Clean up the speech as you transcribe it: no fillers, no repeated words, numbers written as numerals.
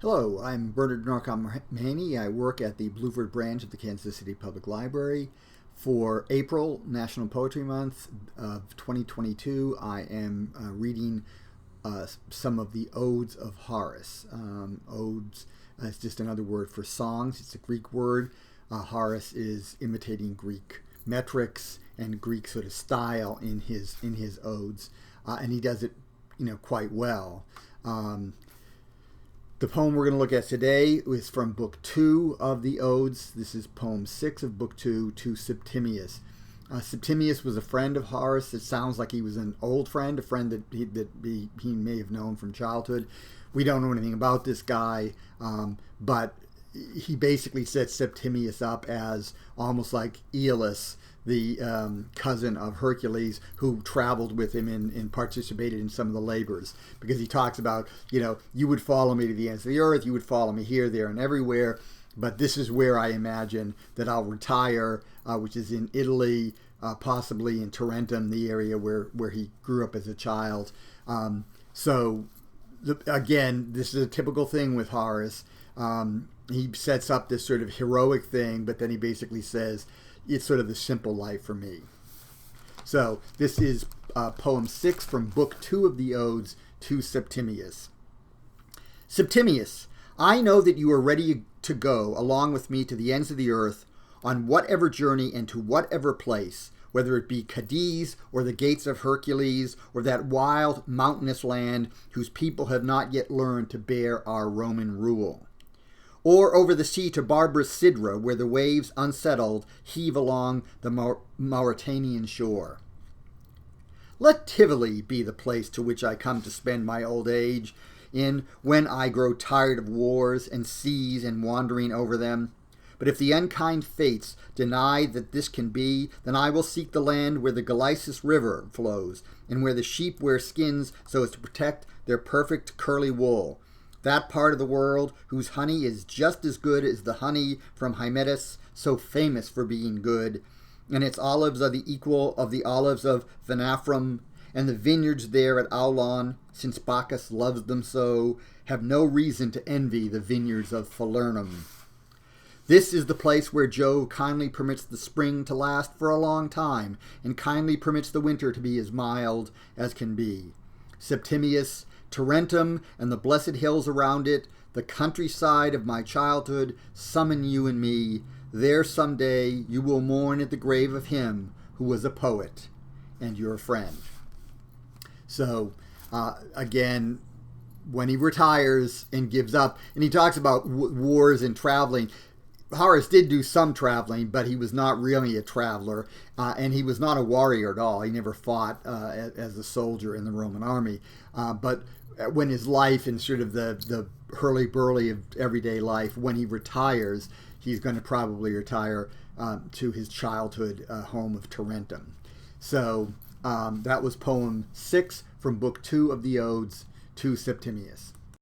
Hello, I'm Bernard Norcott-Mahany. I work at the Blueford branch of the Kansas City Public Library. For April, National Poetry Month of 2022, I am reading some of the odes of Horace. Odes is just another word for songs. It's a Greek word. Horace is imitating Greek metrics and Greek sort of style in his odes, and he does it, quite well. The poem we're going to look at today is from Book 2 of the Odes. This is Poem 6 of Book 2, to Septimius. Septimius was a friend of Horace. It sounds like he was an old friend, a friend that he may have known from childhood. We don't know anything about this guy, but he basically set Septimius up as almost like Aeolus, the cousin of Hercules, who traveled with him and participated in some of the labors, because he talks about, you would follow me to the ends of the earth, you would follow me here, there, and everywhere, but this is where I imagine that I'll retire, which is in Italy, possibly in Tarentum, the area where he grew up as a child. Again, this is a typical thing with Horace. He sets up this sort of heroic thing, but then he basically says, it's sort of the simple life for me. So this is poem 6 from Book 2 of the Odes, to Septimius. Septimius, I know that you are ready to go along with me to the ends of the earth, on whatever journey and to whatever place, whether it be Cadiz or the gates of Hercules or that wild mountainous land whose people have not yet learned to bear our Roman rule. Or over the sea to barbarous Sidra, where the waves unsettled heave along the Mauritanian shore. Let Tivoli be the place to which I come to spend my old age, in when I grow tired of wars and seas and wandering over them. But if the unkind fates deny that this can be, then I will seek the land where the Galicis River flows, and where the sheep wear skins so as to protect their perfect curly wool. That part of the world whose honey is just as good as the honey from Hymettus, so famous for being good, and its olives are the equal of the olives of Venafrum, and the vineyards there at Aulon, since Bacchus loves them so, have no reason to envy the vineyards of Falernum. This is the place where Jove kindly permits the spring to last for a long time, and kindly permits the winter to be as mild as can be. Septimius, Tarentum and the blessed hills around it, the countryside of my childhood, summon you and me. There some day you will mourn at the grave of him who was a poet and your friend. So, again, when he retires and gives up, and he talks about wars and traveling, Horace did do some traveling, but he was not really a traveler, and he was not a warrior at all. He never fought as a soldier in the Roman army. But when his life and sort of the hurly-burly of everyday life, when he retires, he's going to probably retire to his childhood home of Tarentum. So that was poem 6 from Book 2 of the Odes, to Septimius.